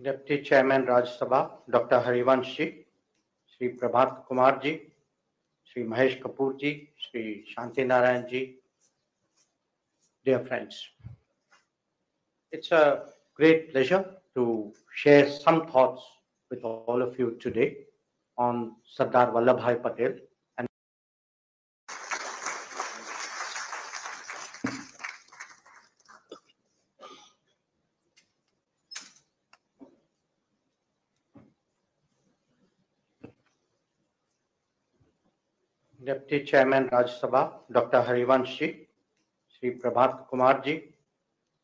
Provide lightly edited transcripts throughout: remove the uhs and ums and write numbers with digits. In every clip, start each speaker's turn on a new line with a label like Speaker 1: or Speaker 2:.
Speaker 1: Deputy Chairman Rajya Sabha, Dr. Harivansh ji, Shri Prabhat Kumar ji, Shri Mahesh Kapoor ji, Shri Shanti Narayan ji, dear friends. It's a great pleasure to share some thoughts with all of you today on Sardar Vallabhbhai Patel. And Deputy Chairman Rajya Sabha, Dr. Harivansh ji, Shri Prabhat Kumar ji,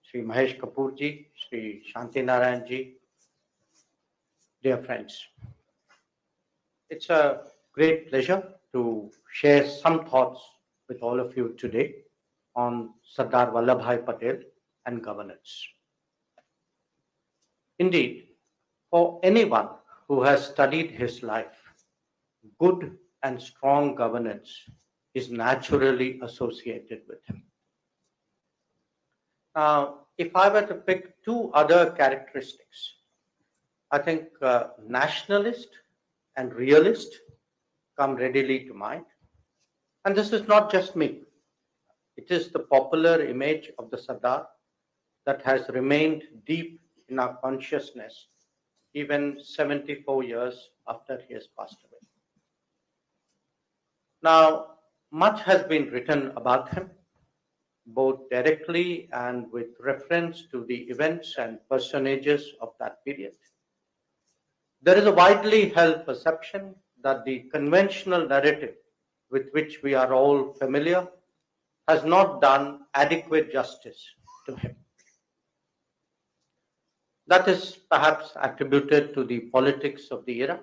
Speaker 1: Shri Mahesh Kapoor ji, Shri Shanti Narayan ji, dear friends. It's a great pleasure to share some thoughts with all of you today on Sardar Vallabhbhai Patel and governance. Indeed, for anyone who has studied his life, good and strong governance is naturally associated with him. Now, if I were to pick two other characteristics, I think nationalist and realist come readily to mind. And this is not just me. It is the popular image of the Sardar that has remained deep in our consciousness even 74 years after he has passed away. Now, much has been written about him, both directly and with reference to the events and personages of that period. There is a widely held perception that the conventional narrative with which we are all familiar has not done adequate justice to him. That is perhaps attributed to the politics of the era,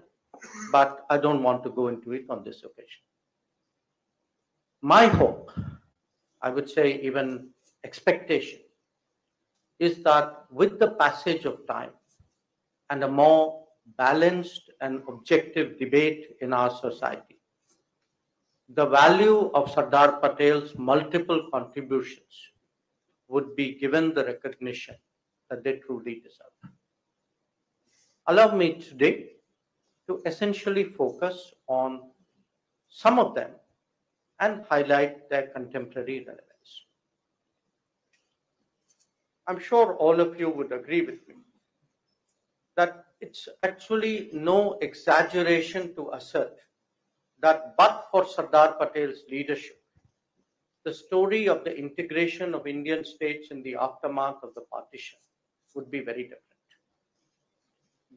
Speaker 1: but I don't want to go into it on this occasion. My hope, I would say even expectation, is that with the passage of time and a more balanced and objective debate in our society, the value of Sardar Patel's multiple contributions would be given the recognition that they truly deserve. Allow me today to essentially focus on some of them and highlight their contemporary relevance. I'm sure all of you would agree with me that it's actually no exaggeration to assert that but for Sardar Patel's leadership, the story of the integration of Indian states in the aftermath of the partition would be very different.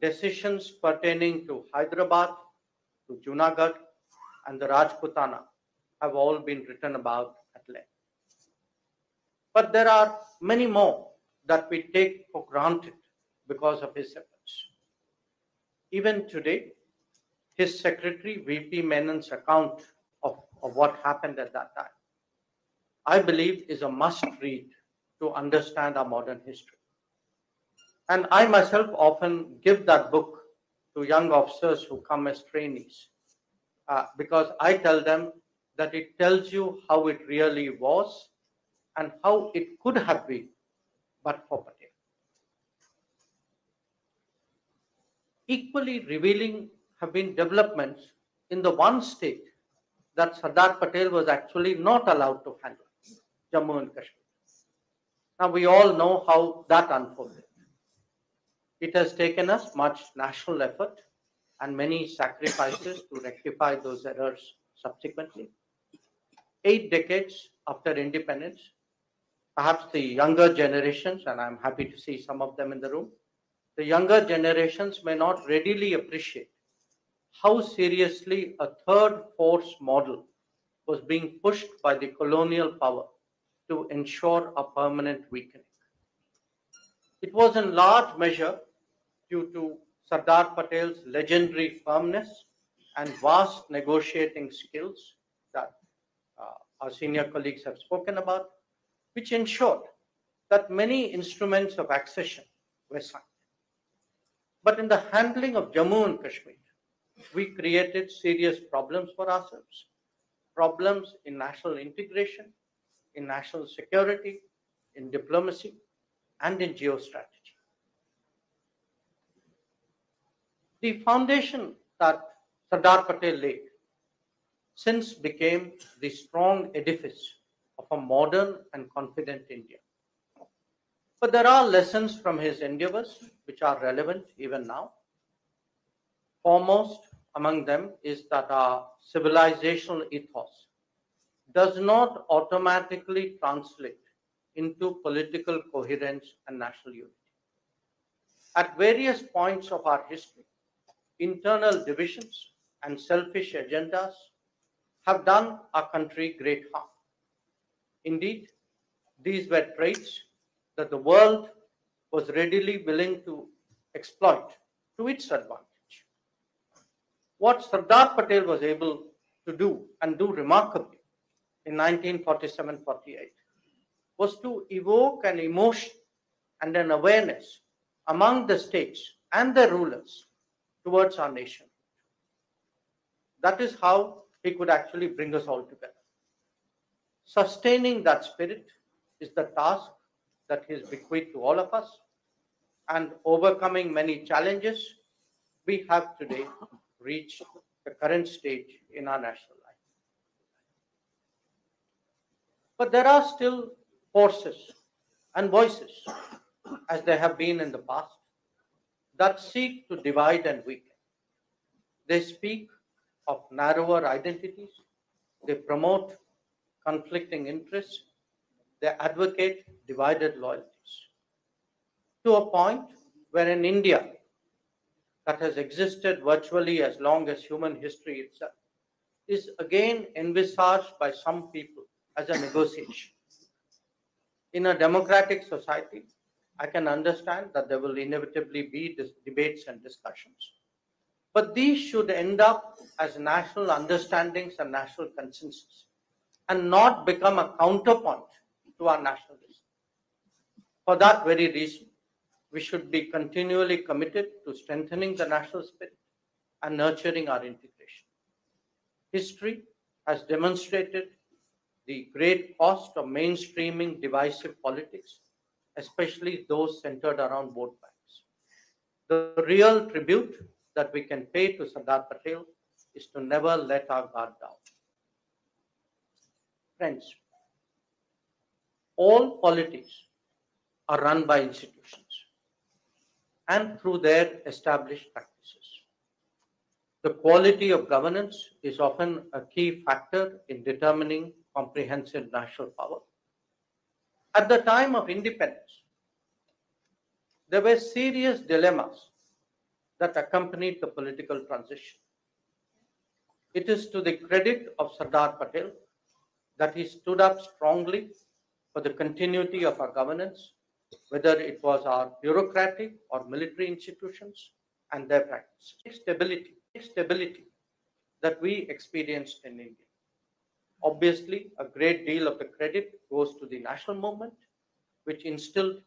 Speaker 1: Decisions pertaining to Hyderabad, to Junagadh, and the Rajputana have all been written about at length. But there are many more that we take for granted because of his efforts. Even today, his secretary, V.P. Menon's account of what happened at that time, I believe is a must read to understand our modern history. And I myself often give that book to young officers who come as trainees because I tell them that it tells you how it really was and how it could have been, but for Patel. Equally revealing have been developments in the one state that Sardar Patel was actually not allowed to handle, Jammu and Kashmir. Now we all know how that unfolded. It has taken us much national effort and many sacrifices to rectify those errors subsequently. 8 decades after independence, perhaps the younger generations, and I'm happy to see some of them in the room, the younger generations may not readily appreciate how seriously a third force model was being pushed by the colonial power to ensure a permanent weakening. It was in large measure due to Sardar Patel's legendary firmness and vast negotiating skills that our senior colleagues have spoken about, which ensured that many instruments of accession were signed. But in the handling of Jammu and Kashmir, we created serious problems for ourselves, problems in national integration, in national security, in diplomacy, and in geostrategy. The foundation that Sardar Patel laid since became the strong edifice of a modern and confident India. But there are lessons from his endeavors which are relevant even now. Foremost among them is that our civilizational ethos does not automatically translate into political coherence and national unity. At various points of our history, internal divisions and selfish agendas have done our country great harm. Indeed, these were traits that the world was readily willing to exploit to its advantage. What Sardar Patel was able to do and do remarkably in 1947-48 was to evoke an emotion and an awareness among the states and their rulers towards our nation. That is how he could actually bring us all together. Sustaining that spirit is the task that he has bequeathed to all of us, and overcoming many challenges, we have today reached the current stage in our national life. But there are still forces and voices, as there have been in the past, that seek to divide and weaken. They speak of narrower identities, they promote conflicting interests, they advocate divided loyalties. To a point where in India, that has existed virtually as long as human history itself, is again envisaged by some people as a negotiation. In a democratic society, I can understand that there will inevitably be debates and discussions. But these should end up as national understandings and national consensus and not become a counterpoint to our nationalism. For that very reason, we should be continually committed to strengthening the national spirit and nurturing our integration. History has demonstrated the great cost of mainstreaming divisive politics, especially those centered around vote banks. The real tribute that we can pay to Sardar Patel is to never let our guard down. Friends, all polities are run by institutions and through their established practices. The quality of governance is often a key factor in determining comprehensive national power. At the time of independence, there were serious dilemmas that accompanied the political transition. It is to the credit of Sardar Patel that he stood up strongly for the continuity of our governance, whether it was our bureaucratic or military institutions and their practices. Stability that we experienced in India. Obviously, a great deal of the credit goes to the national movement, which instilled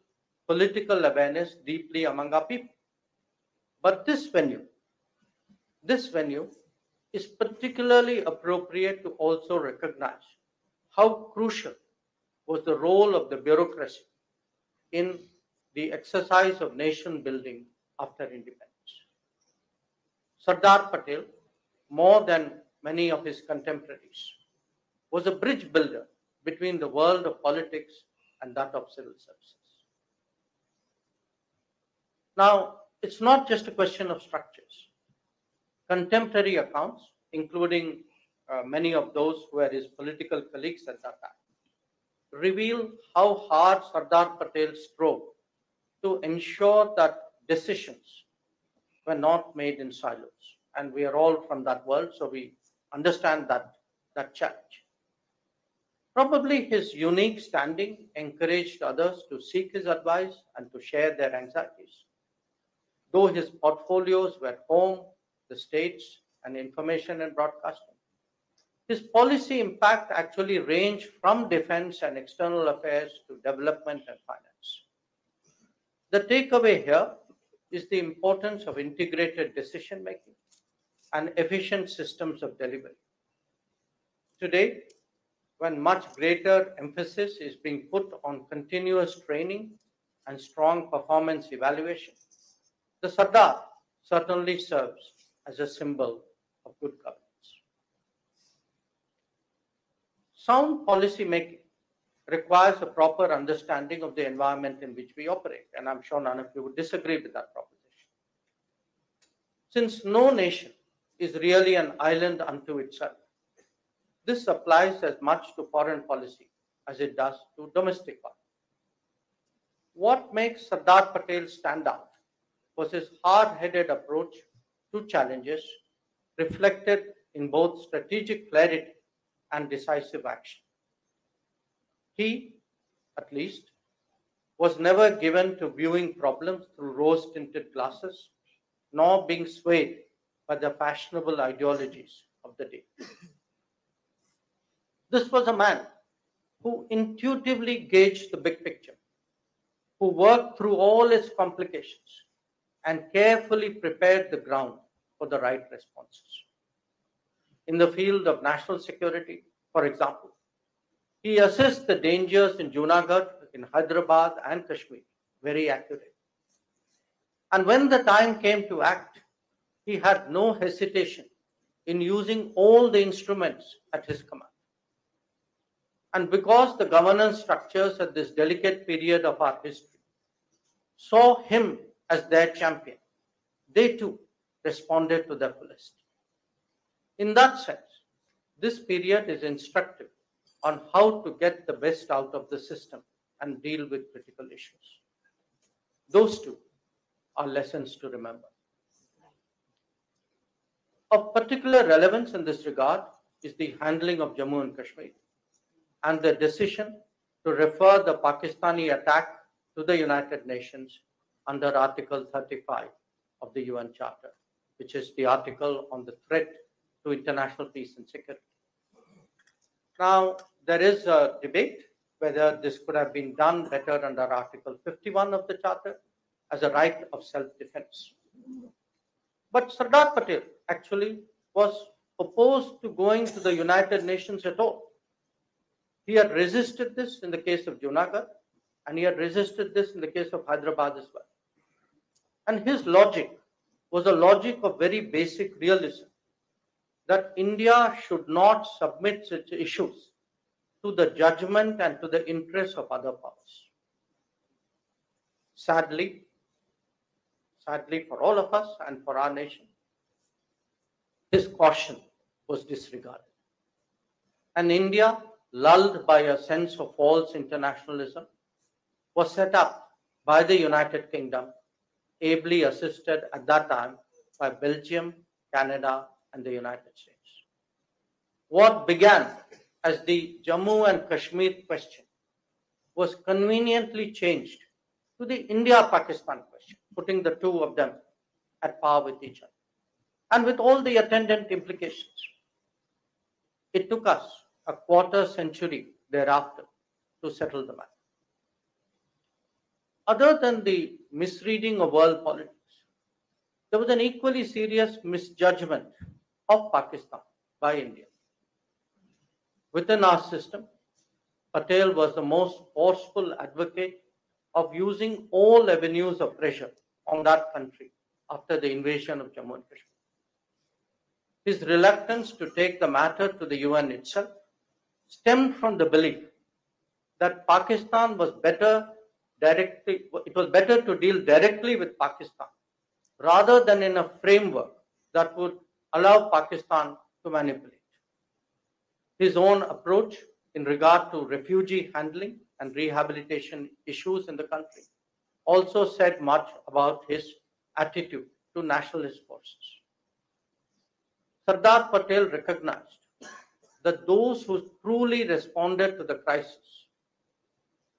Speaker 1: political awareness deeply among our people. But this venue is particularly appropriate to also recognize how crucial was the role of the bureaucracy in the exercise of nation building after independence. Sardar Patel, more than many of his contemporaries, was a bridge builder between the world of politics and that of civil services. Now, it's not just a question of structures. Contemporary accounts, including many of those who were his political colleagues at that time, reveal how hard Sardar Patel strove to ensure that decisions were not made in silos. And we are all from that world, so we understand that challenge. Probably his unique standing encouraged others to seek his advice and to share their anxieties. Though his portfolios were home, the states, and information and broadcasting, his policy impact actually ranged from defense and external affairs to development and finance. The takeaway here is the importance of integrated decision making and efficient systems of delivery. Today, when much greater emphasis is being put on continuous training and strong performance evaluation, the Sardar certainly serves as a symbol of good governance. Sound policy making requires a proper understanding of the environment in which we operate, and I'm sure none of you would disagree with that proposition. Since no nation is really an island unto itself, this applies as much to foreign policy as it does to domestic one. What makes Sardar Patel stand out was his hard-headed approach to challenges reflected in both strategic clarity and decisive action. He, at least, was never given to viewing problems through rose-tinted glasses, nor being swayed by the fashionable ideologies of the day. This was a man who intuitively gauged the big picture, who worked through all its complications and carefully prepared the ground for the right responses. In the field of national security, for example, he assessed the dangers in Junagadh, in Hyderabad and Kashmir very accurately. And when the time came to act, he had no hesitation in using all the instruments at his command. And because the governance structures at this delicate period of our history saw him as their champion, they too responded to their fullest. In that sense, this period is instructive on how to get the best out of the system and deal with critical issues. Those two are lessons to remember. Of particular relevance in this regard is the handling of Jammu and Kashmir and the decision to refer the Pakistani attack to the United Nations under Article 35 of the UN Charter, which is the article on the threat to international peace and security. Now, there is a debate whether this could have been done better under Article 51 of the Charter as a right of self-defense. But Sardar Patel actually was opposed to going to the United Nations at all. He had resisted this in the case of Junagadh, and he had resisted this in the case of Hyderabad as well. And his logic was a logic of very basic realism, that India should not submit such issues to the judgment and to the interests of other powers. Sadly for all of us and for our nation, his caution was disregarded. And India, lulled by a sense of false internationalism, was set up by the United Kingdom, ably assisted at that time by Belgium, Canada, and the United States. What began as the Jammu and Kashmir question was conveniently changed to the India-Pakistan question, putting the two of them at par with each other, and with all the attendant implications. It took us a quarter century thereafter to settle the matter. Other than the misreading of world politics, there was an equally serious misjudgment of Pakistan by India. Within our system, Patel was the most forceful advocate of using all avenues of pressure on that country after the invasion of Jammu and Kashmir. His reluctance to take the matter to the UN itself stemmed from the belief that Pakistan was better to deal directly with Pakistan rather than in a framework that would allow Pakistan to manipulate. His own approach in regard to refugee handling and rehabilitation issues in the country also said much about his attitude to nationalist forces. Sardar Patel recognized that those who truly responded to the crisis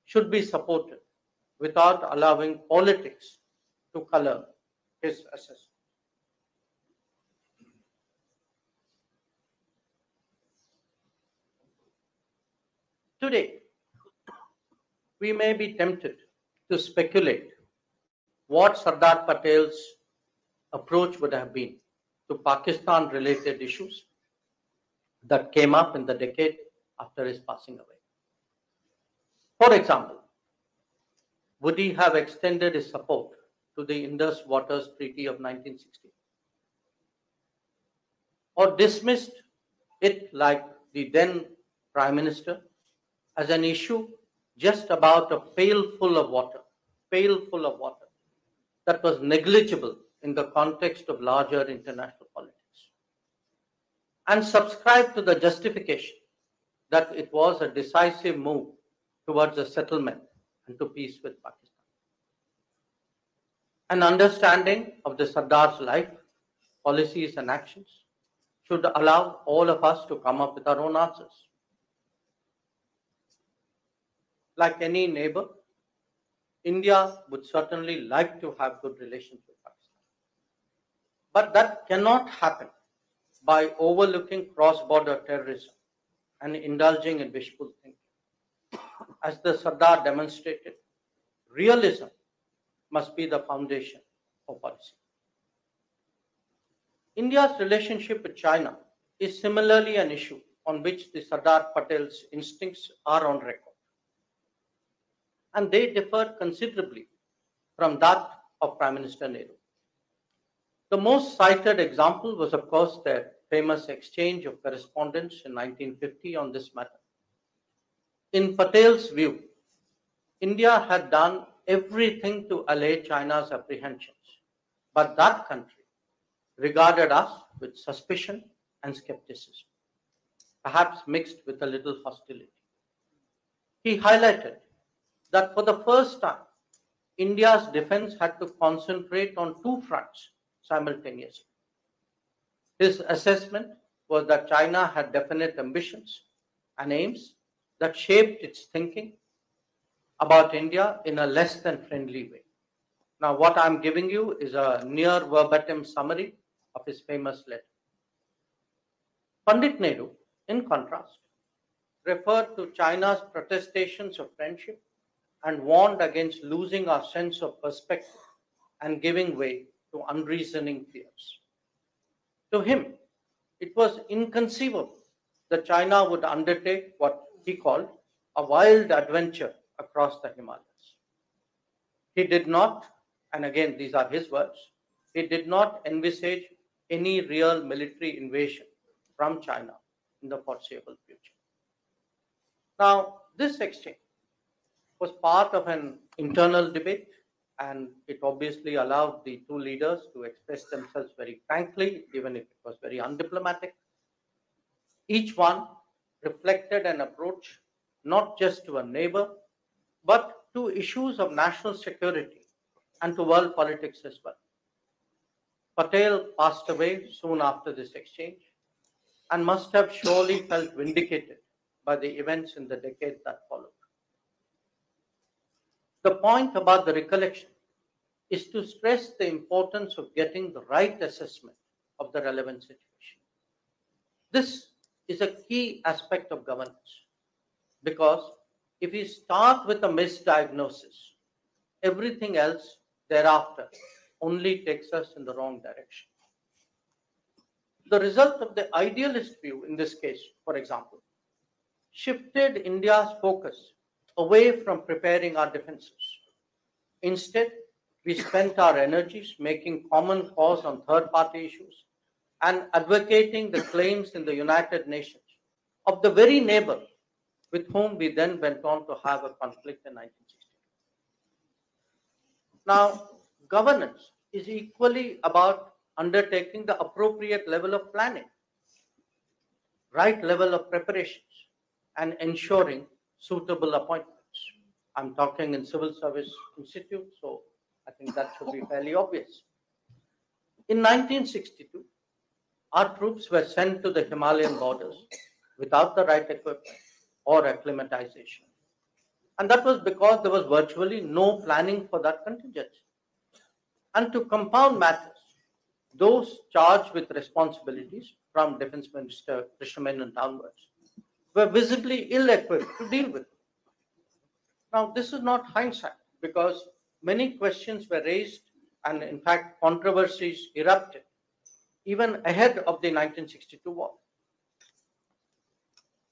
Speaker 1: should be supported without allowing politics to color his assessment. Today, we may be tempted to speculate what Sardar Patel's approach would have been to Pakistan-related issues that came up in the decade after his passing away. For example, would he have extended his support to the Indus Waters Treaty of 1960, or dismissed it, like the then Prime Minister, as an issue just about a pail full of water that was negligible in the context of larger international politics, and subscribed to the justification that it was a decisive move towards a settlement and to peace with Pakistan. An understanding of the Sardar's life, policies, and actions should allow all of us to come up with our own answers. Like any neighbor, India would certainly like to have good relations with Pakistan. But that cannot happen by overlooking cross-border terrorism and indulging in wishful thinking. As the Sardar demonstrated, realism must be the foundation of policy. India's relationship with China is similarly an issue on which the Sardar Patel's instincts are on record, and they differ considerably from that of Prime Minister Nehru. The most cited example was, of course, their famous exchange of correspondence in 1950 on this matter. In Patel's view, India had done everything to allay China's apprehensions, but that country regarded us with suspicion and skepticism, perhaps mixed with a little hostility. He highlighted that for the first time, India's defense had to concentrate on two fronts simultaneously. His assessment was that China had definite ambitions and aims that shaped its thinking about India in a less than friendly way. Now, what I'm giving you is a near verbatim summary of his famous letter. Pandit Nehru, in contrast, referred to China's protestations of friendship and warned against losing our sense of perspective and giving way to unreasoning fears. To him, it was inconceivable that China would undertake what he called a wild adventure across the Himalayas. He did not, and again these are his words, he did not envisage any real military invasion from China in the foreseeable future. Now, this exchange was part of an internal debate, and it obviously allowed the two leaders to express themselves very frankly, even if it was very undiplomatic. Each one reflected an approach not just to a neighbor, but to issues of national security and to world politics as well. Patel passed away soon after this exchange and must have surely felt vindicated by the events in the decade that followed. The point about the recollection is to stress the importance of getting the right assessment of the relevant situation. This is a key aspect of governance, because if we start with a misdiagnosis, everything else thereafter only takes us in the wrong direction. The result of the idealist view in this case, for example, shifted India's focus away from preparing our defenses. Instead, we spent our energies making common cause on third-party issues and advocating the claims in the United Nations of the very neighbor with whom we then went on to have a conflict in 1960. Now, governance is equally about undertaking the appropriate level of planning, right level of preparations, and ensuring suitable appointments. I'm talking in Civil Service Institute, so I think that should be fairly obvious. In 1962, our troops were sent to the Himalayan borders without the right equipment or acclimatization. And that was because there was virtually no planning for that contingency. And to compound matters, those charged with responsibilities from Defense Minister Krishna Menon downwards were visibly ill-equipped to deal with it. Now, this is not hindsight, because many questions were raised and, in fact, controversies erupted even ahead of the 1962 war.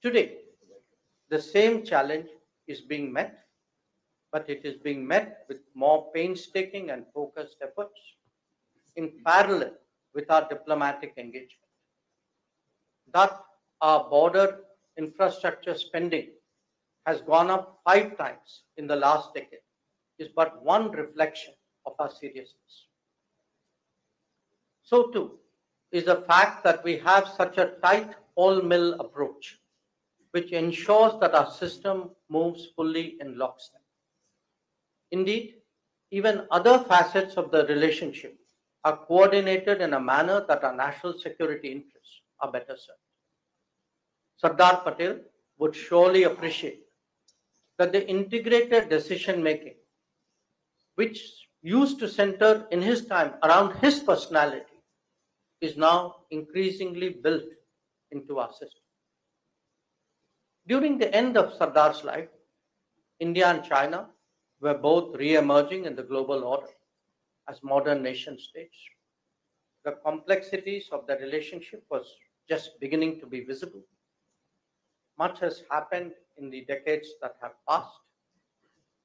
Speaker 1: Today, the same challenge is being met, but it is being met with more painstaking and focused efforts in parallel with our diplomatic engagement. That our border infrastructure spending has gone up 5 times in the last decade is but one reflection of our seriousness. So too is the fact that we have such a tight all-mill approach, which ensures that our system moves fully in lockstep. Indeed, even other facets of the relationship are coordinated in a manner that our national security interests are better served. Sardar Patel would surely appreciate that the integrated decision making, which used to center in his time around his personality, is now increasingly built into our system. During the end of Sardar's life, India and China were both re-emerging in the global order as modern nation states. The complexities of the relationship was just beginning to be visible. Much has happened in the decades that have passed.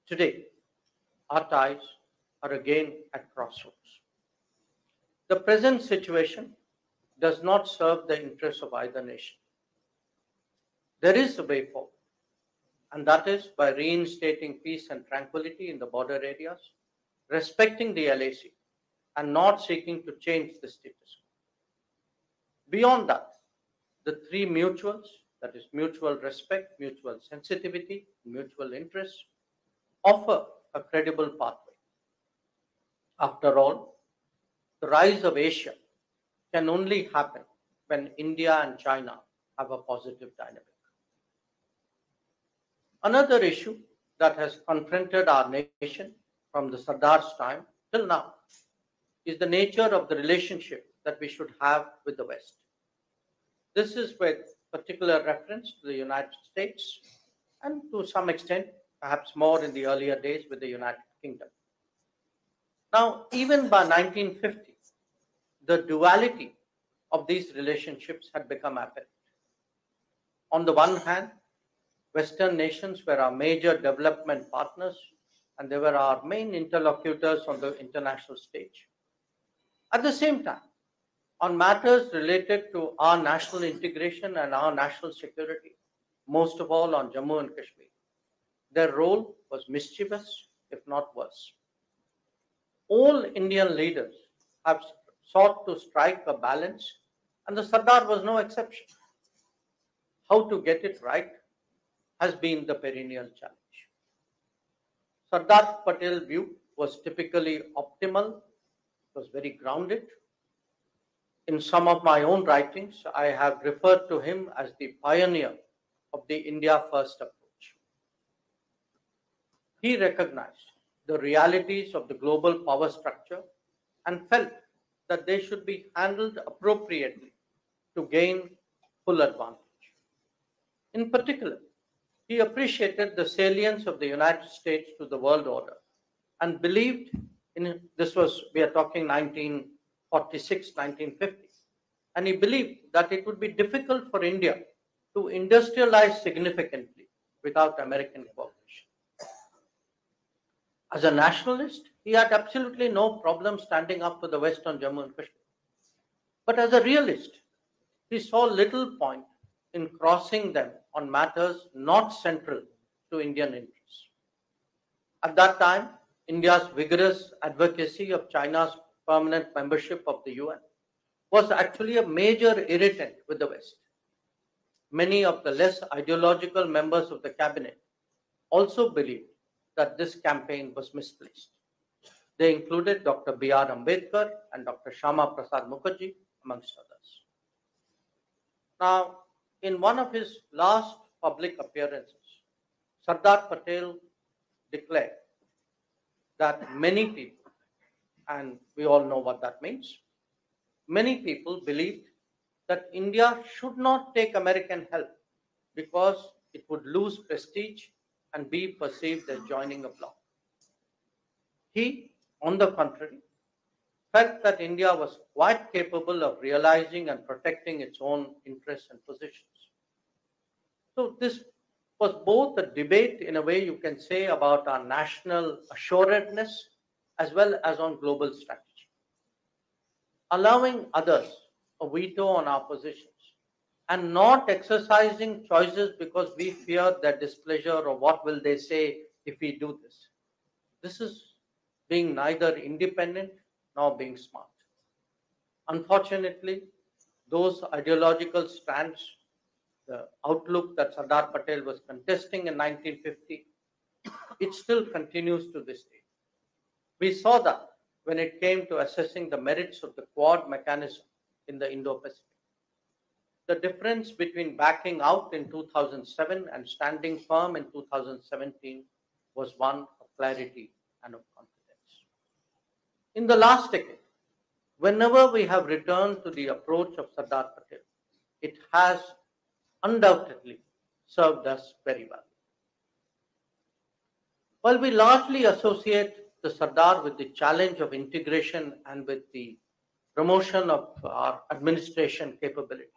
Speaker 1: Today, our ties are again at crossroads. The present situation does not serve the interests of either nation. There is a way forward, and that is by reinstating peace and tranquility in the border areas, respecting the LAC, and not seeking to change the status quo. Beyond that, the three mutuals, that is mutual respect, mutual sensitivity, mutual interest, offer a credible pathway. After all, the rise of Asia can only happen when India and China have a positive dynamic. Another issue that has confronted our nation from the Sardar's time till now is the nature of the relationship that we should have with the West. This is with particular reference to the United States and to some extent, perhaps more in the earlier days with the United Kingdom. Now, even by 1950, the duality of these relationships had become apparent. On the one hand, Western nations were our major development partners and they were our main interlocutors on the international stage. At the same time, on matters related to our national integration and our national security, most of all on Jammu and Kashmir, their role was mischievous, if not worse. All Indian leaders have sought to strike a balance, and the Sardar was no exception. How to get it right has been the perennial challenge. Sardar Patel's view was typically optimal, was very grounded. In some of my own writings, I have referred to him as the pioneer of the India First approach. He recognized the realities of the global power structure and felt that they should be handled appropriately to gain full advantage. In particular, he appreciated the salience of the United States to the world order and believed in, we are talking 1946, 1950, and he believed that it would be difficult for India to industrialize significantly without American cooperation. As a nationalist, he had absolutely no problem standing up to the West on Jammu and Kashmir. But as a realist, he saw little point in crossing them on matters not central to Indian interests. At that time, India's vigorous advocacy of China's permanent membership of the UN was actually a major irritant with the West. Many of the less ideological members of the cabinet also believed that this campaign was misplaced. They included Dr. B.R. Ambedkar and Dr. Shama Prasad Mukherjee, amongst others. Now, in one of his last public appearances, Sardar Patel declared that many people, and we all know what that means, many people believed that India should not take American help because it would lose prestige and be perceived as joining a bloc. He, on the contrary, felt that India was quite capable of realizing and protecting its own interests and positions. So this was both a debate, in a way you can say, about our national assuredness as well as on global strategy, allowing others a veto on our positions and not exercising choices because we fear their displeasure or what will they say if we do this. This is being neither independent nor being smart. Unfortunately, those ideological strands, the outlook that Sardar Patel was contesting in 1950, it still continues to this day. We saw that when it came to assessing the merits of the Quad mechanism in the Indo-Pacific. The difference between backing out in 2007 and standing firm in 2017 was one of clarity and of confidence. In the last decade, whenever we have returned to the approach of Sardar Patel, it has undoubtedly served us very well. While we largely associate the Sardar with the challenge of integration and with the promotion of our administration capabilities,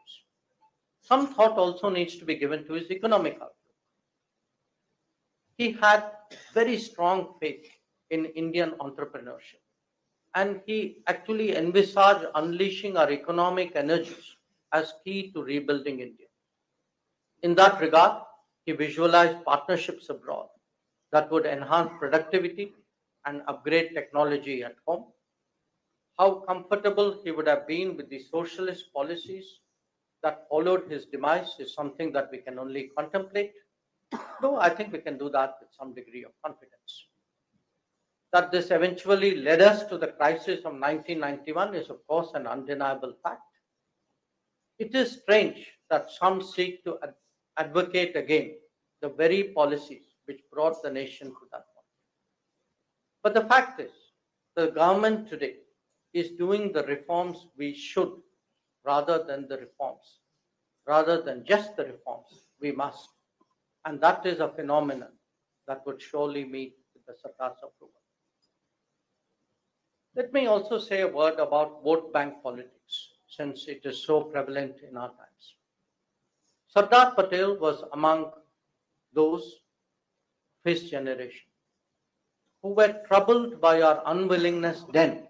Speaker 1: some thought also needs to be given to his economic outlook. He had very strong faith in Indian entrepreneurship, and he actually envisaged unleashing our economic energies as key to rebuilding India. In that regard, he visualized partnerships abroad that would enhance productivity and upgrade technology at home. How comfortable he would have been with the socialist policies that followed his demise is something that we can only contemplate, though I think we can do that with some degree of confidence. That this eventually led us to the crisis of 1991 is, of course, an undeniable fact. It is strange that some seek to advocate again the very policies which brought the nation to that point. But the fact is, the government today is doing the reforms we should rather than just the reforms we must. And that is a phenomenon that would surely meet with the Sardar's approval. Let me also say a word about vote bank politics, since it is so prevalent in our times. Sardar Patel was among those of his generation who were troubled by our unwillingness then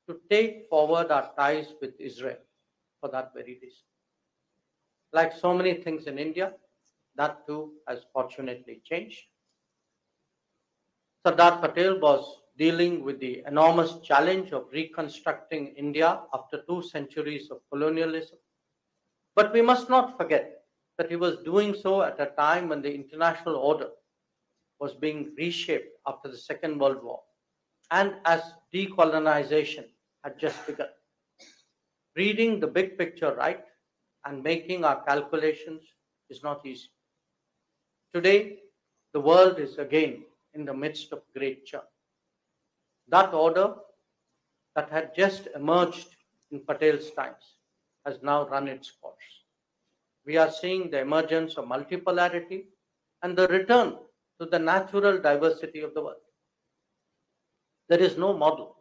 Speaker 1: to take forward our ties with Israel for that very reason. Like so many things in India, that too has fortunately changed. Sardar Patel was dealing with the enormous challenge of reconstructing India after 2 centuries of colonialism. But we must not forget that he was doing so at a time when the international order was being reshaped after the Second World War and as decolonization had just begun. Reading the big picture right and making our calculations is not easy. Today, the world is again in the midst of great churn. That order that had just emerged in Patel's times has now run its course. We are seeing the emergence of multipolarity and the return to the natural diversity of the world. There is no model,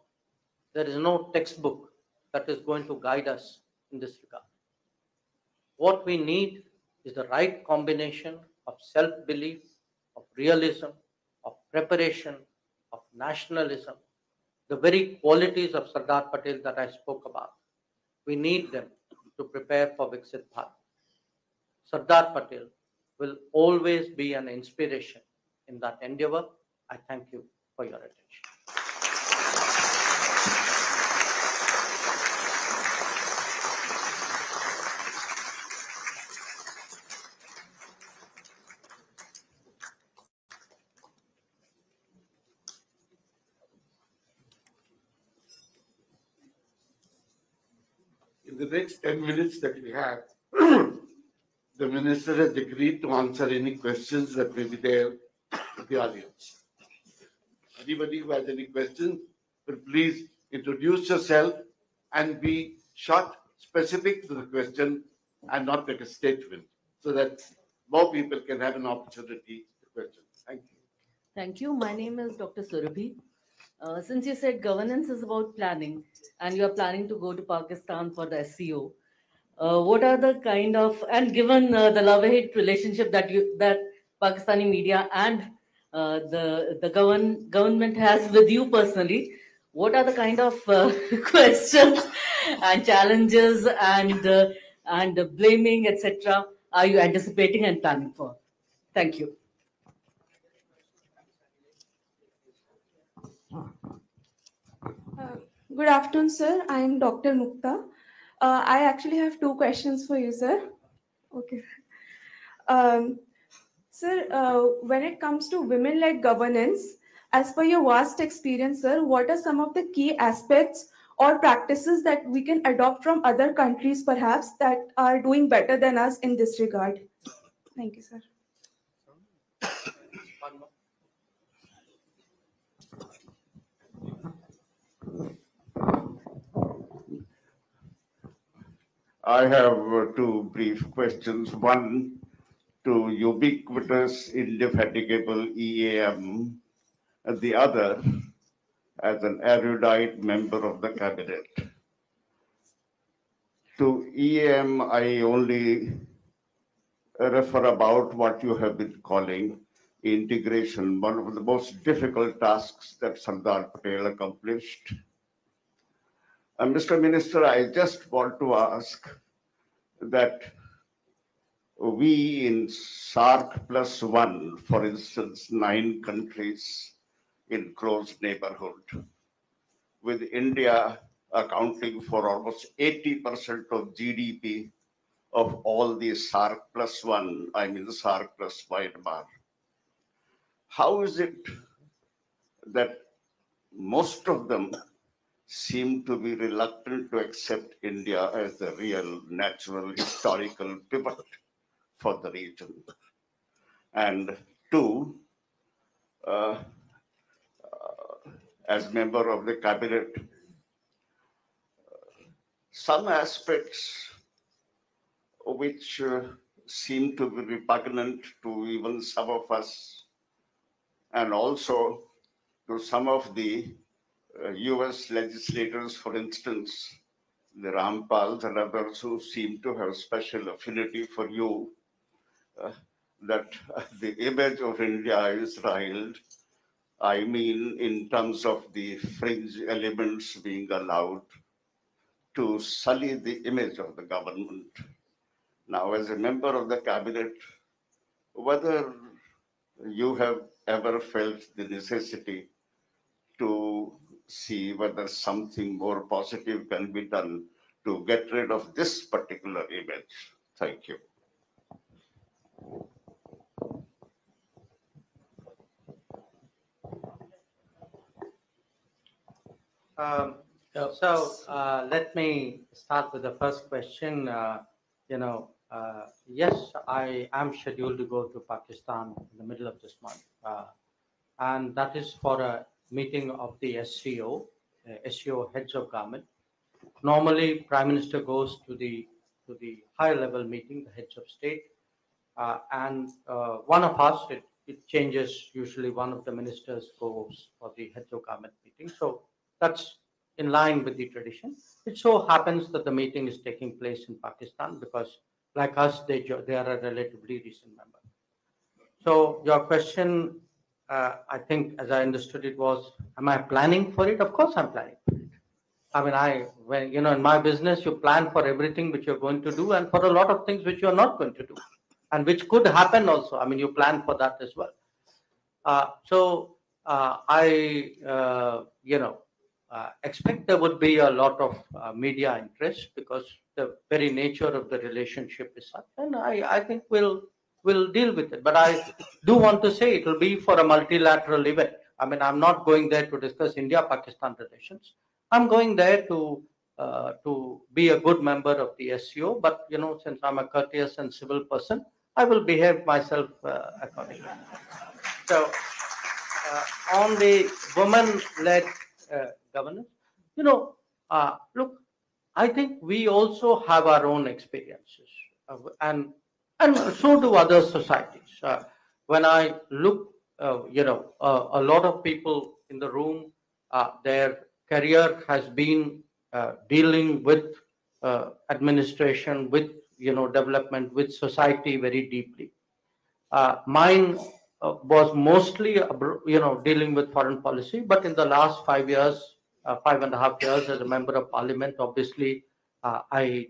Speaker 1: there is no textbook that is going to guide us in this regard. What we need is the right combination of self-belief, of realism, of preparation, of nationalism, the very qualities of Sardar Patel that I spoke about. We need them to prepare for Viksit Bharat. Sardar Patel will always be an inspiration in that endeavor. I thank you for your attention.
Speaker 2: In the next 10 minutes that we have, the minister has agreed to answer any questions that may be there in the audience. Anybody who has any questions, will please introduce yourself and be short, specific to the question and not make a statement so that more people can have an opportunity to question. Thank you.
Speaker 3: Thank you. My name is Dr. Surabhi. Since you said governance is about planning and you are planning to go to Pakistan for the SCO, what are the kind of, and given the love-hate relationship that Pakistani media and the government has with you personally, what are the kind of questions and challenges and blaming, etc., are you anticipating and planning for? Thank you.
Speaker 4: Uh, Good afternoon, sir. I am Dr. Mukta. I actually have two questions for you, sir. Okay. Um, Sir, when it comes to women-led governance, as per your vast experience, sir, what are some of the key aspects or practices that we can adopt from other countries, perhaps, that are doing better than us in this regard? Thank you, sir.
Speaker 5: I have two brief questions. One to ubiquitous, indefatigable EAM, and the other as an erudite member of the cabinet. To EAM, I only refer about what you have been calling integration, one of the most difficult tasks that Sardar Patel accomplished. Mr. Minister, I just want to ask that we in SAARC+1, for instance, 9 countries in close neighborhood, with India accounting for almost 80% of GDP of all the SAARC+1, I mean SAARC plus Myanmar. How is it that most of them seem to be reluctant to accept India as the real natural historical pivot for the region? And two, as member of the cabinet, some aspects which seem to be repugnant to even some of us, and also to some of the US legislators, for instance, the Rampals and others who seem to have special affinity for you, that the image of India is riled. I mean, in terms of the fringe elements being allowed to sully the image of the government. Now, as a member of the cabinet, whether you have ever felt the necessity to see whether something more positive can be done to get rid of this particular image. Thank you.
Speaker 1: Let me start with the first question. Yes, I am scheduled to go to Pakistan in the middle of this month, and that is for a meeting of the SCO heads of government. Normally, Prime Minister goes to the higher level meeting, the heads of state, and one of us, it changes. Usually, one of the ministers goes for the heads of government meeting. So that's in line with the tradition. It so happens that the meeting is taking place in Pakistan because, like us, they are a relatively recent member. So your question, I think, as I understood it, was, am I planning for it? Of course, I'm planning for it. I mean, when in my business, you plan for everything which you're going to do, and for a lot of things which you're not going to do, and which could happen also. I mean, you plan for that as well. I expect there would be a lot of media interest because the very nature of the relationship is such, and I think we'll deal with it. But I do want to say it will be for a multilateral event. I mean, I'm not going there to discuss India-Pakistan relations. I'm going there to be a good member of the SCO. But since I'm a courteous and civil person, I will behave myself accordingly. So, on the women-led governance, look, I think we also have our own experiences, and so do other societies. When I look, a lot of people in the room, their career has been dealing with administration, with development, with society very deeply. Mine was mostly dealing with foreign policy, but in the last 5 years, 5.5 years as a member of parliament, obviously I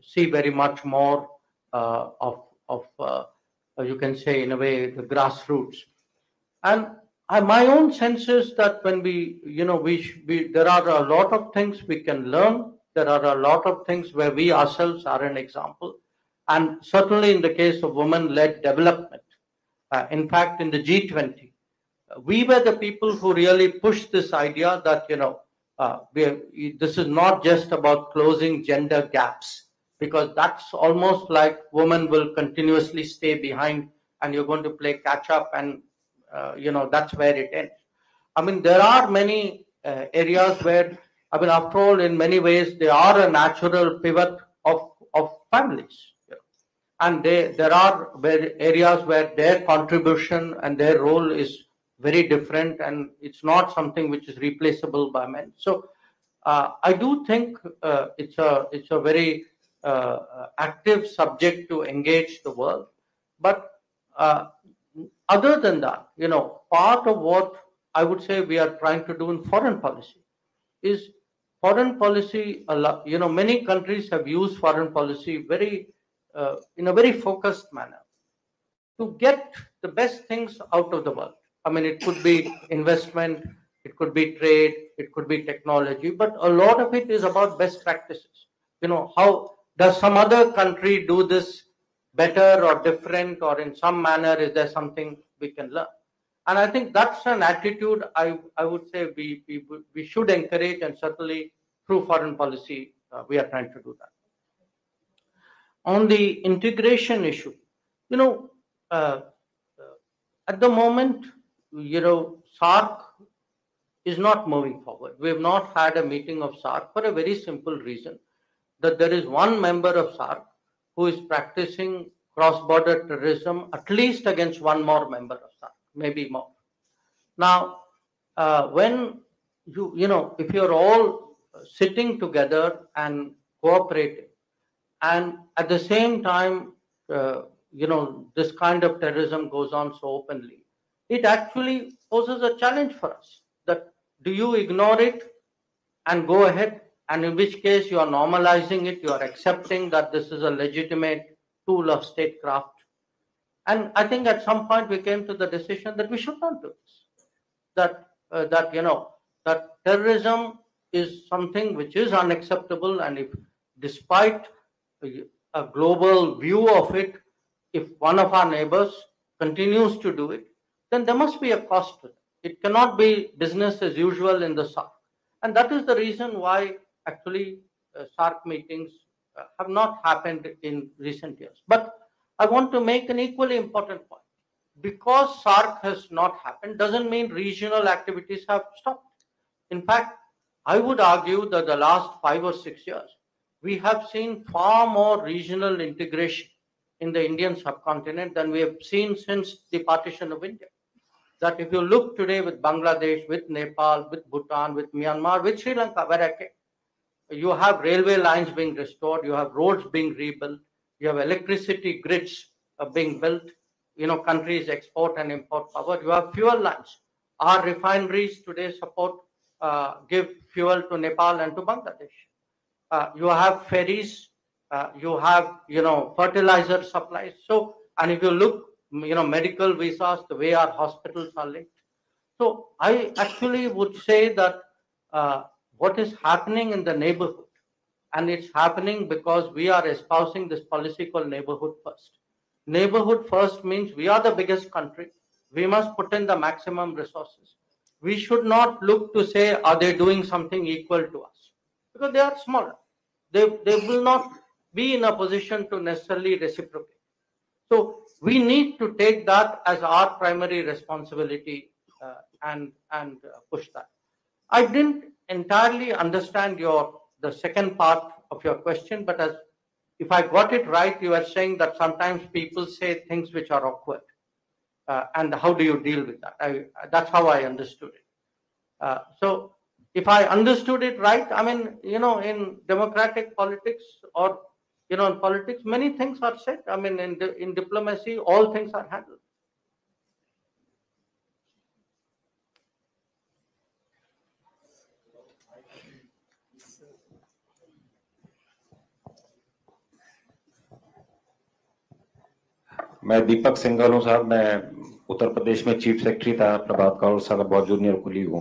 Speaker 1: see very much more of you can say in a way the grassroots. And my own sense is that when there are a lot of things we can learn. There are a lot of things where we ourselves are an example. And certainly in the case of women-led development, in fact, in the G20, we were the people who really pushed this idea that, this is not just about closing gender gaps, because that's almost like women will continuously stay behind and you're going to play catch up, and that's where it ends. I mean, there are many areas where, I mean, after all, in many ways, they are a natural pivot of families. And there are areas where their contribution and their role is very different, and it's not something which is replaceable by men. So I do think it's a very active subject to engage the world. But other than that, part of what I would say we are trying to do in foreign policy is foreign policy. Many countries have used foreign policy in a very focused manner to get the best things out of the world. I mean, it could be investment, it could be trade, it could be technology, but a lot of it is about best practices. How does some other country do this better or different, or in some manner, is there something we can learn? And I think that's an attitude I would say we should encourage, and certainly through foreign policy, we are trying to do that. On the integration issue, at the moment, SAARC is not moving forward. We have not had a meeting of SAARC for a very simple reason, that there is one member of SAARC who is practicing cross-border terrorism, at least against one more member of SAARC, maybe more. Now, when if you're all sitting together and cooperating, and at the same time, this kind of terrorism goes on so openly, it actually poses a challenge for us. That do you ignore it and go ahead? And in which case you are normalizing it, you are accepting that this is a legitimate tool of statecraft. And I think at some point we came to the decision that we should not do this. That terrorism is something which is unacceptable, and if despite a global view of it, if one of our neighbors continues to do it, then there must be a cost to it. It cannot be business as usual in the SAARC. And that is the reason why actually SAARC meetings have not happened in recent years. But I want to make an equally important point. Because SAARC has not happened doesn't mean regional activities have stopped. In fact, I would argue that the last 5 or 6 years, we have seen far more regional integration in the Indian subcontinent than we have seen since the partition of India. That if you look today with Bangladesh, with Nepal, with Bhutan, with Myanmar, with Sri Lanka, where I came, you have railway lines being restored, you have roads being rebuilt, you have electricity grids being built, countries export and import power, you have fuel lines. Our refineries today give fuel to Nepal and to Bangladesh. You have ferries, you have, fertilizer supplies. So, and if you look, medical visas, the way our hospitals are linked. So I actually would say that what is happening in the neighborhood, and it's happening because we are espousing this policy called neighborhood first. Neighborhood first means we are the biggest country. We must put in the maximum resources. We should not look to say, are they doing something equal to us? Because they are smaller. They will not be in a position to necessarily reciprocate. So we need to take that as our primary responsibility and push that. I didn't entirely understand the second part of your question, but if I got it right, you are saying that sometimes people say things which are awkward, and how do you deal with that? That's how I understood it. So If I understood it right, I mean, in democratic politics or, in politics, many things are said. I mean, in diplomacy, all things are handled.
Speaker 6: मैं दीपक सिंघल हूं साहब। मैं उत्तर प्रदेश में chief secretary था प्रभात कौर साहब, बहुत junior colleague हूं।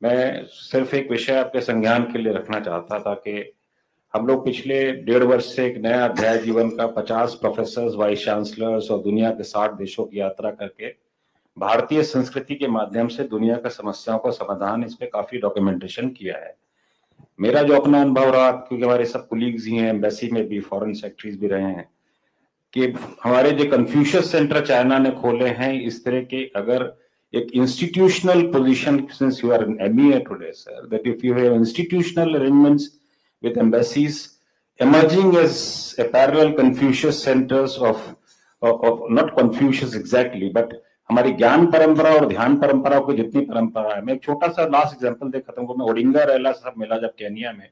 Speaker 6: मैं सिर्फ एक विषय आपके संज्ञान के लिए रखना चाहता था कि हम लोग पिछले 1.5 वर्ष से एक नया अध्याय जीवन का 50 प्रोफेसर, वाइस चांसलर्स और दुनिया के 60 देशों की यात्रा करके भारतीय संस्कृति के माध्यम से दुनिया की समस्याओं का समाधान, इस पे काफी डॉक्यूमेंटेशन किया है। मेरा जो अपना अनुभव रहा, क्योंकि हमारे सब कुलीग्स ही हैं, एम्बेसी में भी, फॉरेन सेक्रेटरीज भी रहे हैं, कि हमारे जो कन्फ्यूशियस सेंटर चाइना ने खोले हैं, इस तरह के अगर एक institutional position, since you are an MEA today sir, that if you have institutional arrangements with embassies emerging as a parallel Confucius centers of not Confucius exactly, but हमारी ज्ञान परंपरा और ध्यान परंपरा को जितनी परंपरा है। मैं एक छोटा सा लास्ट एग्जांपल दे खत्म करूं। मैं ओडिंगा रैला साहब मिला जब केनिया में,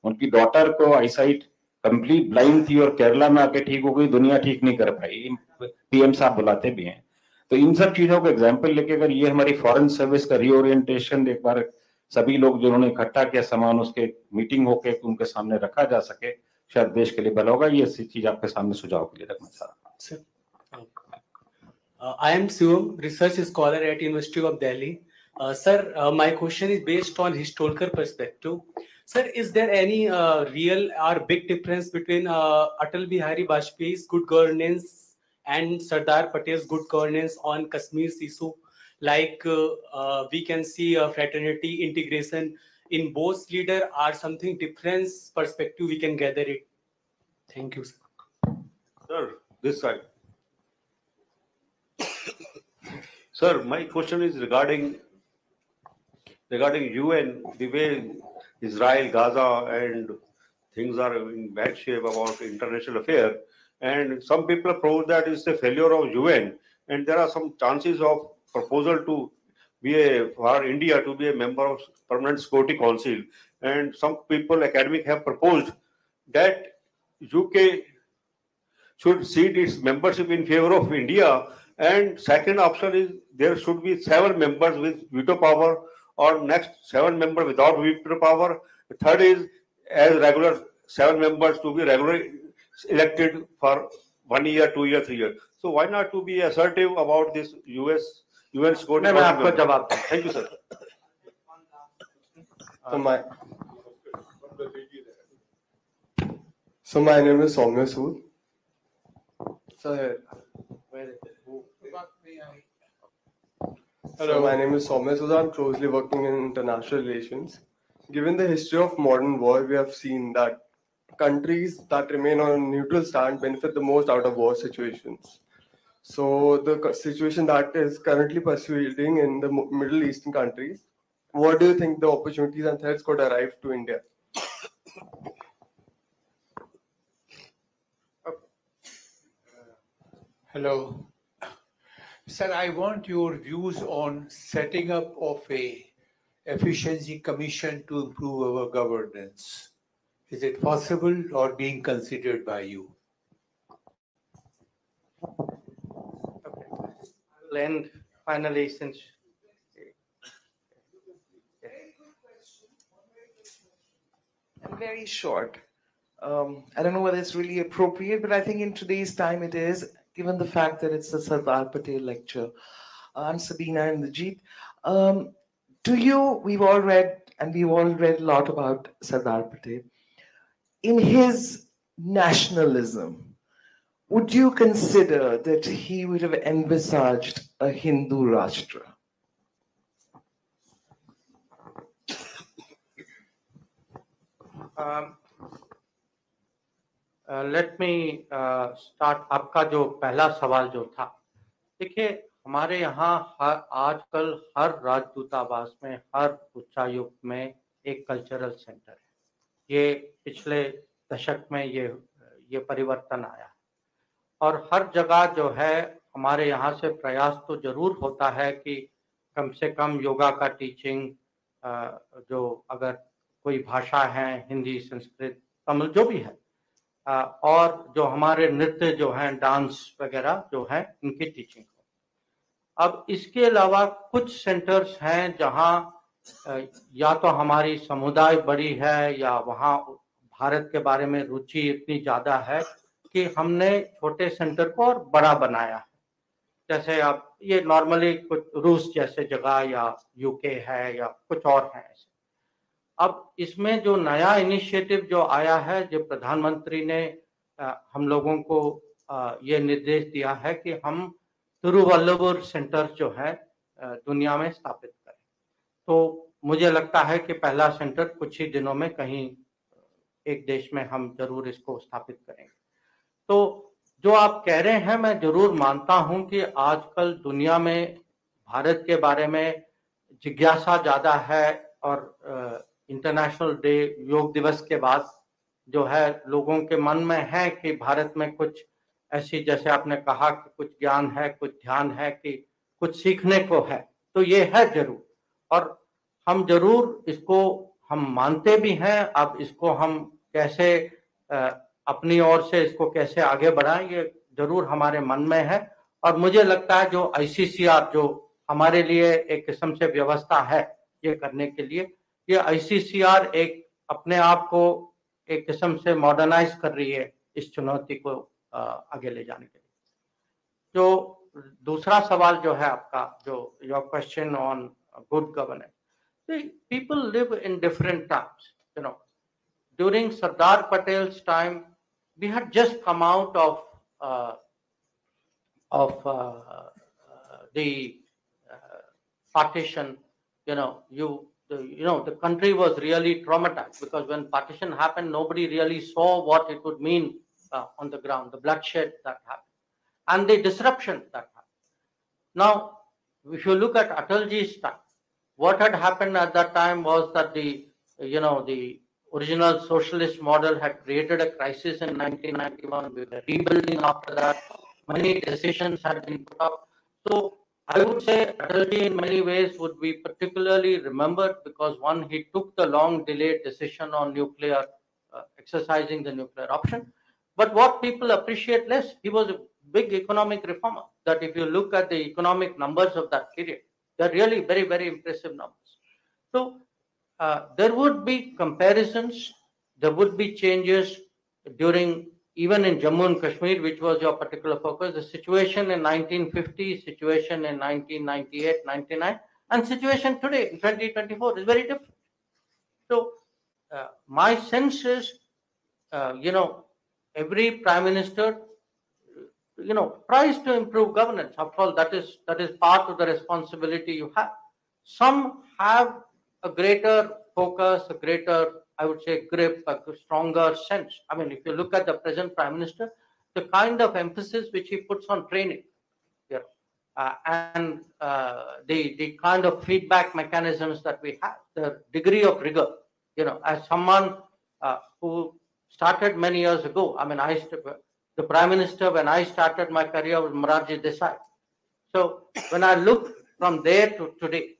Speaker 6: उनकी डॉटर को आईसाइट कंप्लीट ब्लाइंड थी और केरला में आके ठीक हो गई, दुनिया ठीक नहीं कर पाई, पीएम साहब बुलाते भी हैं। तो इन सब चीजों को एग्जाम्पल लेके अगर ये हमारी फॉरेन सर्विस का रीओरिएंटेशन एक बार सभी लोग जिन्होंने इकट्ठा किया सामान, उसके मीटिंग होके उनके सामने रखा जा सके, शायद देश के लिए भला होगा। ये चीज आपके सामने सुझाव के लिए रखना चाह रहा हूँ।
Speaker 7: I am Shivam, research scholar at University of Delhi. Sir, my question is based on historical perspective. Sir, is there any real or big difference between Atal Bihari Vajpayee's good governance and Sardar Patel's good governance on Kashmir's issue? Like we can see fraternity integration in both leader or something different perspective we can gather it. Thank you, sir.
Speaker 8: Sir, this side. Sir, my question is regarding UN, the way Israel, Gaza, and things are in bad shape about international affair, and some people propose that it's a failure of UN, and there are some chances of proposal to be for India to be a member of Permanent Security Council, and some people, academic, have proposed that UK should cede its membership in favor of India. And second option is there should be 7 members with veto power, or next 7 members without veto power. The third is as regular 7 members to be regularly elected for 1 year, 2 year, 3 years. So why not to be assertive about this UN Security
Speaker 1: मैं आपको
Speaker 8: Council?
Speaker 1: जवाब दूं।
Speaker 8: Thank you, sir.
Speaker 9: So my name is Soumya Sood. So my name is Soumya Sood. I'm closely working in international relations. Given the history of modern war, we have seen that countries that remain on a neutral stand benefit the most out of war situations. So the situation that is currently persuading in the Middle Eastern countries, what do you think the opportunities and threats could arrive to India?
Speaker 10: Hello. Sir, I want your views on setting up of a efficiency commission to improve our governance. Is it possible or being considered by you?
Speaker 1: I'll end finally since.
Speaker 11: And very short. I don't know whether it's really appropriate, but I think in today's time it is, given the fact that it's the Sardar Patel lecture. I'm Sabina and Najit. We've all read a lot about Sardar Patel. In his nationalism, would you consider that he would have envisaged a Hindu Rashtra?
Speaker 1: Let me start. आपका जो पहला सवाल जो था, देखिए हमारे यहाँ आजकल हर राजदूतावास में, हर उच्चायुक्त में एक कल्चरल सेंटर है। ये पिछले दशक में ये परिवर्तन आया है, और हर जगह जो है हमारे यहाँ से प्रयास तो जरूर होता है कि कम से कम योगा का टीचिंग, जो अगर कोई भाषा है, हिंदी, संस्कृत, तमिल, जो भी है, और जो हमारे नृत्य जो हैं, डांस वगैरह जो है, इनकी टीचिंग हो। अब इसके अलावा कुछ सेंटर्स हैं जहां या तो हमारी समुदाय बड़ी है या वहाँ भारत के बारे में रुचि इतनी ज़्यादा है कि हमने छोटे सेंटर को और बड़ा बनाया है। जैसे आप ये नॉर्मली कुछ रूस जैसे जगह या यूके है या कुछ और है ऐसे। अब इसमें जो नया इनिशिएटिव जो आया है, जो प्रधानमंत्री ने हम लोगों को ये निर्देश दिया है कि हम तिरुवल्लुवर सेंटर जो है दुनिया में स्थापित करें। तो मुझे लगता है कि पहला सेंटर कुछ ही दिनों में कहीं एक देश में हम जरूर इसको स्थापित करेंगे। तो जो आप कह रहे हैं, मैं जरूर मानता हूं कि आजकल दुनिया में भारत के बारे में जिज्ञासा ज्यादा है और इंटरनेशनल डे योग दिवस के बाद जो है लोगों के मन में है कि भारत में कुछ ऐसी, जैसे आपने कहा कि कुछ ज्ञान है, कुछ ध्यान है, कि कुछ सीखने को है, तो ये है जरूर, और हम जरूर इसको हम मानते भी हैं। अब इसको हम कैसे अपनी ओर से इसको कैसे आगे बढ़ाएं, ये जरूर हमारे मन में है। और मुझे लगता है जो ICCR जो हमारे लिए एक किस्म से व्यवस्था है ये करने के लिए, ये ICCR एक अपने आप को एक किस्म से मॉडर्नाइज कर रही है इस चुनौती को आगे ले जाने के लिए। जो दूसरा सवाल जो है आपका, जो your question on good governance, people live in different times. You know, during Sardar Patel's time, we had just come out of the partition. You know, the country was really traumatized because when partition happened, nobody really saw what it would mean on the ground, the bloodshed that happened, and the disruption that happened. Now, if you look at Atalji's time, what had happened at that time was that the original socialist model had created a crisis in 1991. We were rebuilding after that. Many decisions had been put up. So I would say Atalji in many ways would be particularly remembered because one, he took the long delayed decision on nuclear, exercising the nuclear option. But what people appreciate less, he was a big economic reformer. That if you look at the economic numbers of that period, they're really very, very impressive numbers. So there would be comparisons, there would be changes during, even in Jammu and Kashmir, which was your particular focus, the situation in 1950, situation in 1998, 99, and situation today in 2024 is very different. So my sense is, every prime minister tries to improve governance. After all, that is part of the responsibility you have. Some have a greater focus, a greater, I would say, grip, a stronger sense. I mean, if you look at the present prime minister, the kind of emphasis which he puts on training, and the kind of feedback mechanisms that we have, the degree of rigor, as someone who started many years ago. I mean, the prime minister when I started my career was Morarji Desai. So when I look from there to today,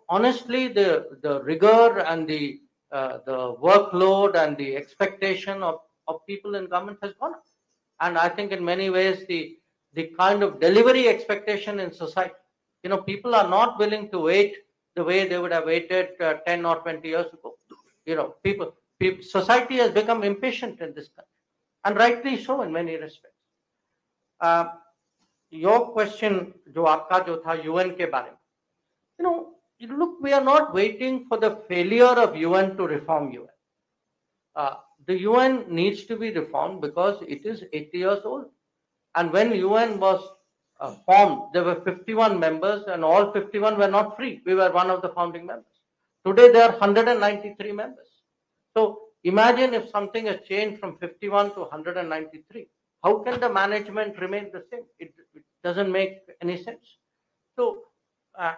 Speaker 1: honestly, the rigor and the workload and the expectation of people in government has gone up. And I think in many ways the kind of delivery expectation in society, people are not willing to wait the way they would have waited 10 or 20 years ago. Society has become impatient in this country, and rightly so in many respects. Your question, जो आपका जो था UN के बारे में, look, we are not waiting for the failure of UN to reform UN. The UN needs to be reformed because it is 80 years old. And when UN was formed, there were 51 members and all 51 were not free. We were one of the founding members. Today there are 193 members. So imagine if something has changed from 51 to 193. How can the management remain the same? It doesn't make any sense. So,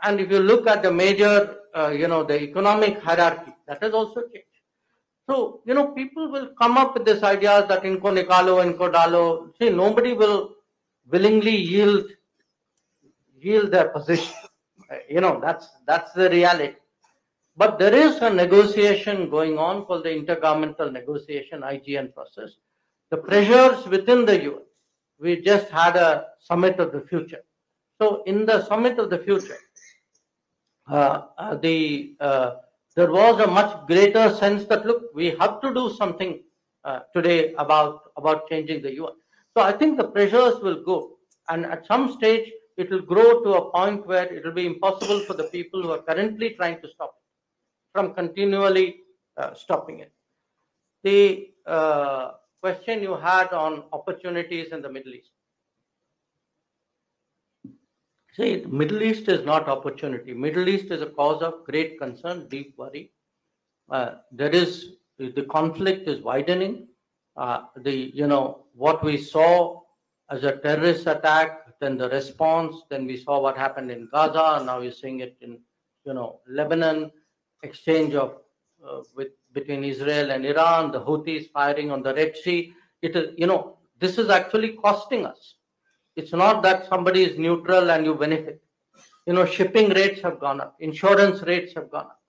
Speaker 1: and if you look at the major, the economic hierarchy, that has also changed. So, people will come up with this idea that inko nikalo, inko dalo. See, nobody will willingly yield their position. That's the reality. But there is a negotiation going on called the Intergovernmental Negotiation, IGN process. The pressures within the UN. We just had a summit of the future. So in the summit of the future, there was a much greater sense that, look, we have to do something today about changing the UN. So I think the pressures will go, and at some stage it will grow to a point where it will be impossible for the people who are currently trying to stop it from continually stopping it. The question you had on opportunities in the Middle East. See, the Middle East is not opportunity. Middle East is a cause of great concern, deep worry. The conflict is widening. What we saw as a terrorist attack, then the response, then we saw what happened in Gaza, and now we're seeing it in, Lebanon, exchange of between Israel and Iran, the Houthis firing on the Red Sea. It is, this is actually costing us. It's not that somebody is neutral and you benefit. Shipping rates have gone up, insurance rates have gone up,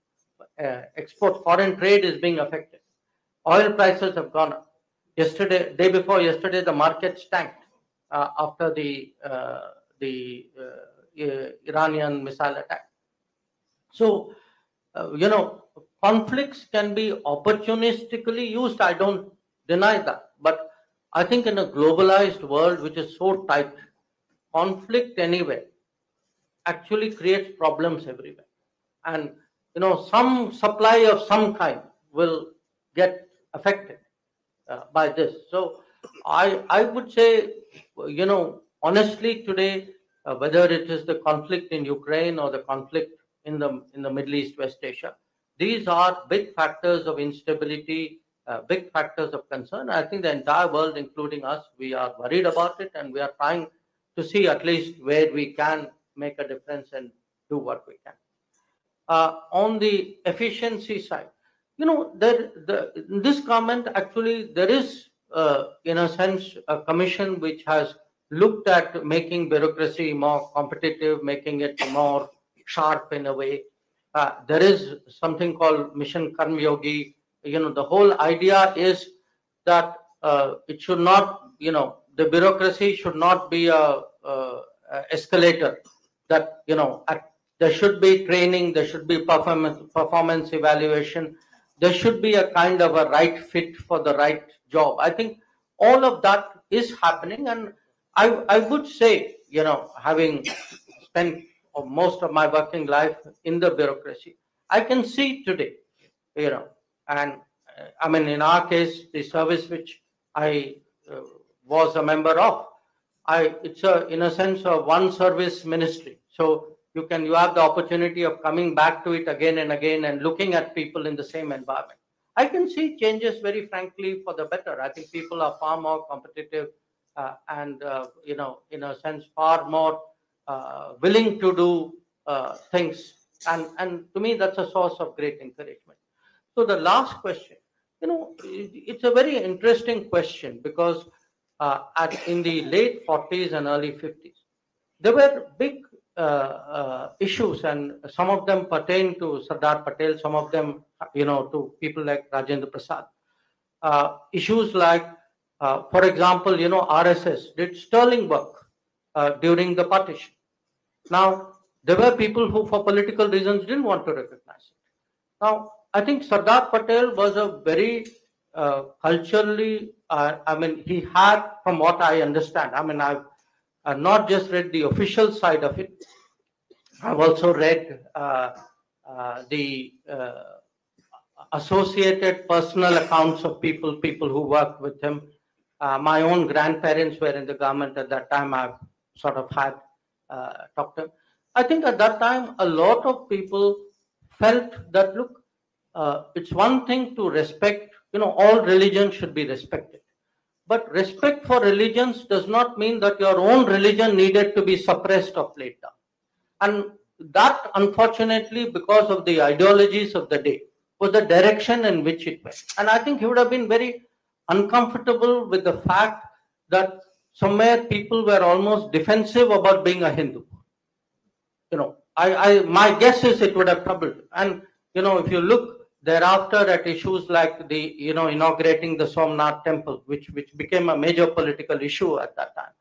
Speaker 1: foreign trade is being affected. Oil prices have gone up. Day before yesterday, the market tanked after the Iranian missile attack. So, conflicts can be opportunistically used. I don't deny that. But I think in a globalized world, which is so tight, conflict anywhere actually creates problems everywhere. And, some supply of some kind will get affected by this. So I would say, honestly today, whether it is the conflict in Ukraine or the conflict in the Middle East, West Asia, these are big factors of instability, big factors of concern. I think the entire world, including us, we are worried about it, and we are trying to see at least where we can make a difference and do what we can. On the efficiency side, in this government, actually, there is, in a sense, a commission which has looked at making bureaucracy more competitive, making it more sharp in a way. There is something called Mission Karmyogi. The whole idea is that it should not, the bureaucracy should not be a escalator. That, there should be training, there should be performance evaluation, there should be a kind of a right fit for the right job. I think all of that is happening, and I would say, having spent most of my working life in the bureaucracy, I can see today, and I mean, in our case, the service which I was a member of, it's in a sense a one service ministry. So you have the opportunity of coming back to it again and again and looking at people in the same environment. I can see changes, very frankly, for the better. I think people are far more competitive and, in a sense, far more willing to do things. And to me, that's a source of great encouragement. So the last question, it's a very interesting question, because in the late 40s and early 50s, there were big issues, and some of them pertain to Sardar Patel, some of them, to people like Rajendra Prasad. Issues like, for example, RSS did sterling work during the partition. Now, there were people who, for political reasons, didn't want to recognize it. Now, I think Sardar Patel was a very culturally, he had, from what I understand, I've not just read the official side of it, I've also read the associated personal accounts of people who worked with him. My own grandparents were in the government at that time. I've sort of had talked to him. I think at that time, a lot of people felt that, look, it's one thing to respect, all religions should be respected. But respect for religions does not mean that your own religion needed to be suppressed or played down. And that, unfortunately, because of the ideologies of the day, was the direction in which it went. And I think he would have been very uncomfortable with the fact that somewhere people were almost defensive about being a Hindu. My guess is it would have troubled him. And if you look thereafter at issues like the, inaugurating the Somnath temple, which became a major political issue at that time.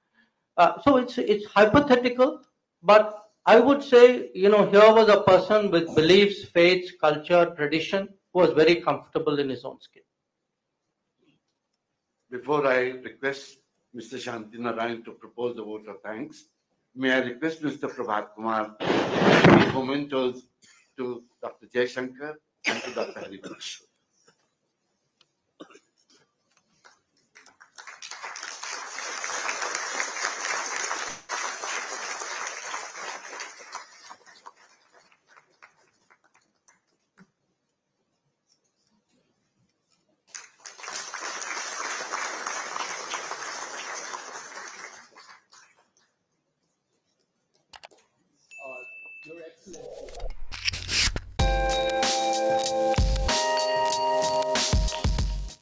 Speaker 1: So it's hypothetical, but I would say, here was a person with beliefs, faiths, culture, tradition, who was very comfortable in his own skin.
Speaker 2: Before I request Mr. Shanti Narayan to propose the vote of thanks, may I request Mr. Prabhat Kumar to give mementos to Dr. Jaishankar and to Dr. Harivansh.
Speaker 7: Your Excellency.